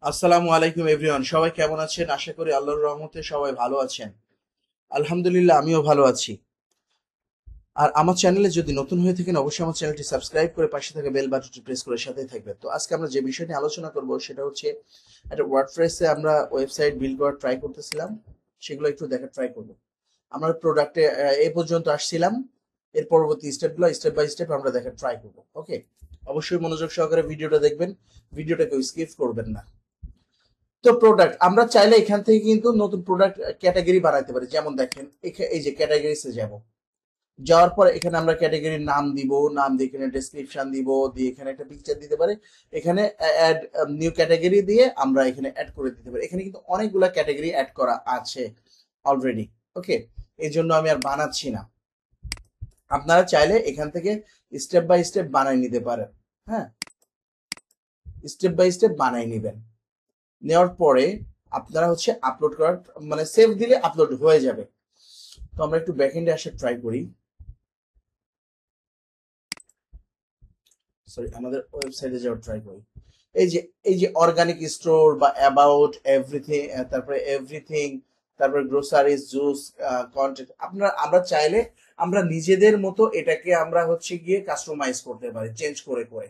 আসসালামু আলাইকুম এভরিওয়ান, সবাই কেমন আছেন? আশা করি আল্লাহর রহমতে সবাই ভালো আছেন। আলহামদুলিল্লাহ, আমিও ভালো আছি। আর আমার চ্যানেলে যদি নতুন হয়ে থাকেন, অবশ্যই আমার চ্যানেলটি সাবস্ক্রাইব করে পাশে থাকা বেল বাটনটি প্রেস করে সাথেই থাকবেন। তো আজকে আমরা যে বিষয় নিয়ে আলোচনা করব সেটা হচ্ছে একটা ওয়ার্ডপ্রেসে আমরা ওয়েবসাইট বিল্ড করার ট্রাই করতেছিলাম, সেগুলো একটু দেখার ট্রাই করব। আমরা প্রোডাক্টে এই পর্যন্ত আসছিলাম, এর পরবর্তী স্টেপগুলো স্টেপ বাই স্টেপ আমরা দেখার ট্রাই করব। ওকে, অবশ্যই মনোযোগ সহকারে ভিডিওটা দেখবেন, ভিডিওটাকে স্কিপ করবেন না। তো প্রোডাক্ট আমরা চাইলে এখান থেকে কিন্তু নতুন প্রোডাক্ট ক্যাটাগরি বানাইতে পারি। যেমন দেখেন, এই যে ক্যাটাগরিতে যাব, যাওয়ার পর এখানে আমরা ক্যাটাগরির নাম দিব, নাম দিয়ে এখানে ডেসক্রিপশন দিব, দিয়ে এখানে একটা পিকচার দিতে পারি। এখানে অ্যাড নিউ ক্যাটাগরি দিয়ে আমরা এখানে অ্যাড করে দিতে পারি। এখানে কিন্তু অনেকগুলা ক্যাটাগরি অ্যাড করা আছে অলরেডি। ওকে, এই জন্য আমি আর বানাচ্ছি না। আপনারা চাইলে এখান থেকে স্টেপ বাই স্টেপ বানাই নিতে পারেন। হ্যাঁ, স্টেপ বাই স্টেপ বানাই নিবেন। নেওয়ার পরে আপনারা হচ্ছে আপলোড করার, মানে সেভ দিলে আপলোড হয়ে যাবে। তো আমরা একটু ব্যাকএন্ডে আসে ট্রাই করি। সরি, আমাদের ওয়েবসাইটে যাওয়ার ট্রাই করি। এই যে অর্গানিক স্টোর বা অ্যাবাউট এভরিথিং, তারপরে এভরিথিং, তারপরে গ্রোসারিজ, জুস, কন্টেন্ট, আমরা চাইলে আমরা নিজেদের মতো এটাকে আমরা হচ্ছে গিয়ে কাস্টমাইজ করতে পারি, চেঞ্জ করে করে।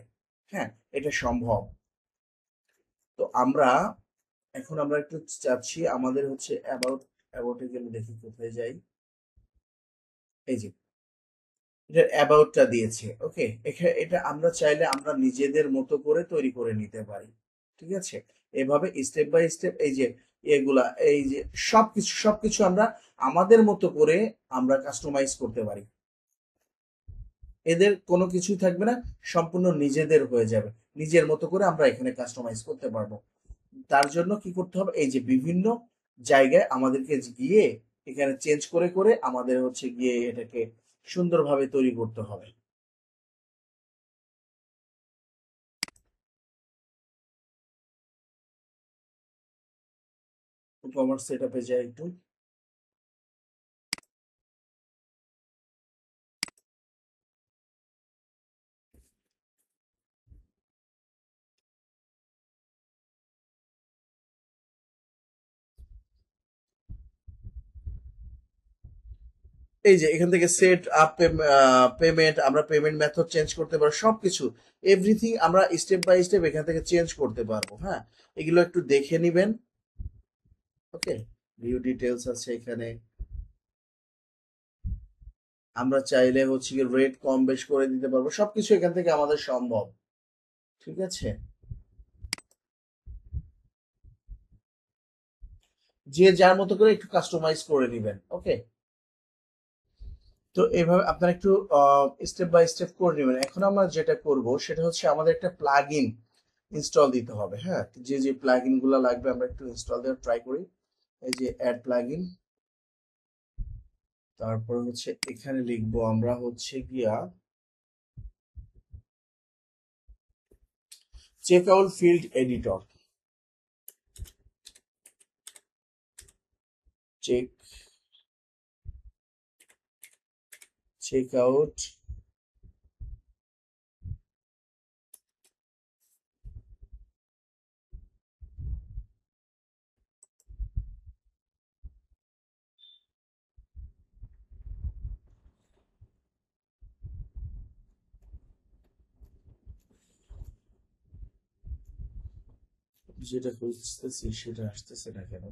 হ্যাঁ, এটা সম্ভব। তো আমরা একটু চাচ্ছি আমাদের হচ্ছে অ্যাবাউটে গেলে দেখি কোথায় যাই। এই যে এটার অ্যাবাউটটা দিয়েছে। ওকে, এটা আমরা চাইলে আমরা নিজেদের মতো করে তৈরি করে নিতে পারি। ঠিক আছে, এভাবে স্টেপ বাই স্টেপ এই যে এগুলা, এই যে সবকিছু আমরা আমাদের মতো করে আমরা কাস্টমাইজ করতে পারি। এদের কোনো কিছুই থাকবে না, সম্পূর্ণ নিজেদের হয়ে যাবে। নিজের মতো করে আমরা এখানে কাস্টমাইজ করতে পারবো। তার জন্য কি করতে হবে, এই যে বিভিন্ন জায়গায় আমাদেরকে গিয়ে এখানে চেঞ্জ করে করে আমাদের হচ্ছে গিয়ে এটাকে সুন্দরভাবে তৈরি করতে হবে। কমার্স সেটআপে যাই একটু। এই যে এখান থেকে সেট আপ পেমেন্ট, আমরা পেমেন্ট মেথড চেঞ্জ করতে পারবো, সবকিছু এভরিথিং আমরা স্টেপ বাই স্টেপ এখান থেকে চেঞ্জ করতে পারবো। হ্যাঁ, এগুলো একটু দেখে নিবেন। ওকে, ভিউ ডিটেলস আছে এখানে। আমরা চাইলে হচ্ছে কি রেট কম বেশ করে দিতে পারবো, সবকিছু এখান থেকে আমাদের সম্ভব। ঠিক আছে, যে যার মতো করে একটু কাস্টমাইজ করে নিবেন। ওকে, তো এভাবে আপনারা একটু স্টেপ বাই স্টেপ করে নেবেন। এখন আমরা যেটা করব সেটা হচ্ছে আমাদের একটা প্লাগ ইন ইনস্টল দিতে হবে। হ্যাঁ, যে যে প্লাগ ইন গুলো লাগবে আমরা একটু ইনস্টল দেওয়ার ট্রাই করি। এই যে অ্যাড প্লাগ ইন, তারপর হচ্ছে এখানে লিখবো আমরা হচ্ছে গিয়া check out field editor. Check check out যেটা খুঁজতেছি সেটা আসতেছে না কেন?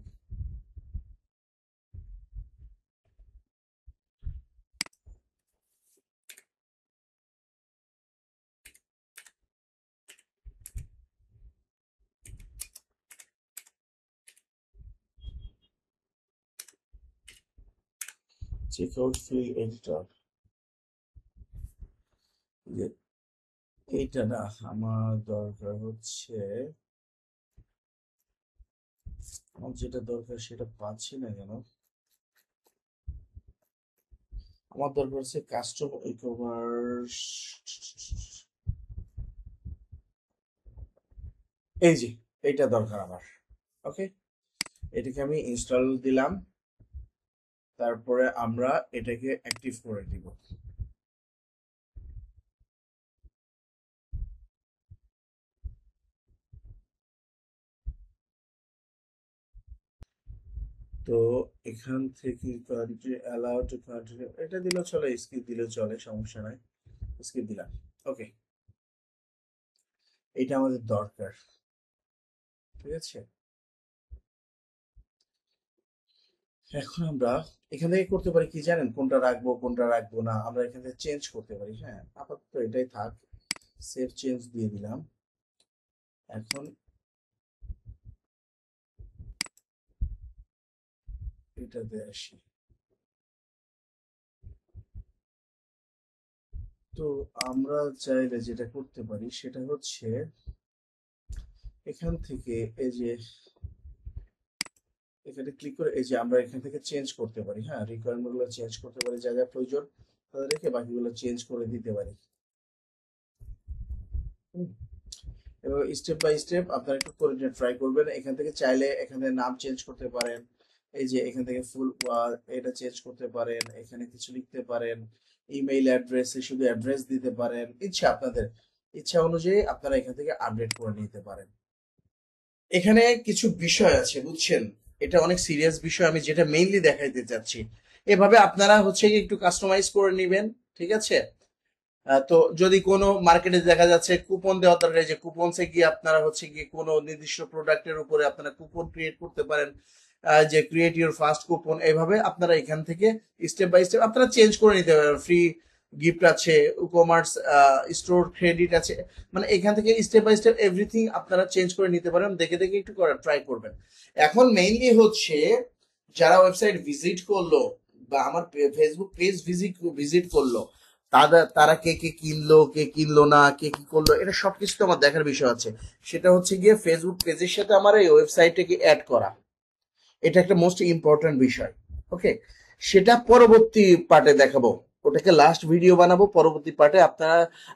চেক আউট ফিল্ড এডিটর, এইটা না, আমার দরকার হচ্ছে, আমার যেটা দরকার সেটা পাচ্ছি না কেন? আমার দরকার হচ্ছে কাস্টম ই কমার্স। এই যে এইটা দরকার আমার। ওকে, এটাকে আমি ইনস্টল দিলাম, তারপরে আমরা এটাকে অ্যাক্টিভ করে দিব। তো এখান থেকে কান্ট্রি অ্যালাউ টু কন্টিনিউ এটা দিলেও চলে, স্কিপ দিলেও চলে, সমস্যা নাই, স্কিপ দিলাম। ওকে, এটা আমাদের দরকার, ঠিক আছে। এখন আমরা এখান থেকে করতে পারি কি জানেন, কোনটা রাখবো কোনটা রাখবো না, আমরা এখান থেকে চেঞ্জ করতে পারি। হ্যাঁ, আপাতত এটাই থাক, সেভ চেঞ্জ দিয়ে দিলাম। এখন এটাতে আসি। তো আমরা চাইলে যেটা করতে পারি সেটা হচ্ছে এখান থেকে এই যে এখানে ক্লিক করে এই যে আমরা এখান থেকে চেঞ্জ করতে পারি। হ্যাঁ, রিকোয়ারমেন্ট গুলো চেঞ্জ করতে পারি, যা যা প্রয়োজন তাদের রেখে বাকিগুলো চেঞ্জ করে দিতে পারি। হুম, এবার স্টেপ বাই স্টেপ আপনারা একটু করে ট্রাই করবেন। এখান থেকে চাইলে এখানে নাম চেঞ্জ করতে পারেন, এই যে এখান থেকে ফুল এটা চেঞ্জ করতে পারেন, এখানে কিছু লিখতে পারেন, ইমেইল অ্যাড্রেসে শুধু অ্যাড্রেস দিতে পারেন, ইচ্ছা আপনাদের ইচ্ছা অনুযায়ী আপনারা এখান থেকে আপডেট করে নিতে পারেন। এখানে কিছু বিষয় আছে বুঝছেন, এটা অনেক সিরিয়াস বিষয়, আমি যেটা মেইনলি দেখাইতে চাচ্ছি। এভাবে আপনারা হচ্ছে কি একটু কাস্টমাইজ করে নেবেন, ঠিক আছে। তো যদি কোনো মার্কেটে দেখা যাচ্ছে কুপন দেওয়া দরকার, যে কুপনসে গিয়ে আপনারা হচ্ছে গিয়ে কোনো নির্দিষ্ট প্রোডাক্টের উপরে আপনারা কুপন ক্রিয়েট করতে পারেন, যে ক্রিয়েট ইউর ফার্স্ট কুপন, এইভাবে আপনারা এখান থেকে স্টেপ বাই স্টেপ আপনারা চেঞ্জ করে নিতে পারেন। ফ্রি গিফট আছে, কমার্স স্টোর ক্রেডিট আছে, মানে এখান থেকে স্টেপ বাই স্টেপ এভরিথিং আপনারা চেঞ্জ করে নিতে পারেন, দেখে দেখে একটু ট্রাই করবেন। এখন মেইনলি হচ্ছে যারা ওয়েবসাইট ভিজিট করলো বা আমার ফেসবুক পেজ ভিজিট করলো, তারা কে কে কিনলো, কে কিনলো না, কে কি করলো, এটা সবকিছু তো আমার দেখার বিষয় আছে। সেটা হচ্ছে গিয়ে ফেসবুক পেজের সাথে আমার এই ওয়েবসাইটটাকে অ্যাড করা, এটা একটা মোস্ট ইম্পর্টেন্ট বিষয়। ওকে, সেটা পরবর্তী পার্টে দেখাবো, ওটাকে লাস্ট ভিডিও বানাবো। পরবর্তী পার্টে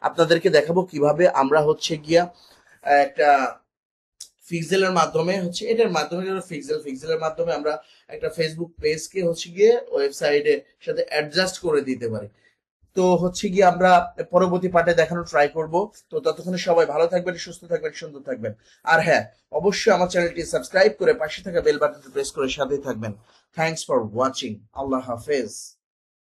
আপনাদেরকে দেখাবো কিভাবে আমরা হচ্ছে গিয়া একটা ফিক্সেলের মাধ্যমে হচ্ছে এটার মাধ্যমে ফিক্সেলের মাধ্যমে আমরা একটা ফেসবুক পেজকে হচ্ছে গিয়ে ওয়েবসাইটের সাথে অ্যাডজাস্ট করে দিতে পারি। তো হচ্ছে গিয়ে আমরা পরবর্তী পার্টে দেখানোর ট্রাই করব। তো ততক্ষণে সবাই ভালো থাকবেন, সুস্থ থাকবেন, সুন্দর থাকবেন। আর হ্যাঁ, অবশ্যই আমার চ্যানেলটি সাবস্ক্রাইব করে পাশে থাকা বেল বাটনটি প্রেস করে সাথেই থাকবেন। Thanks for watching. আল্লাহ হাফেজ।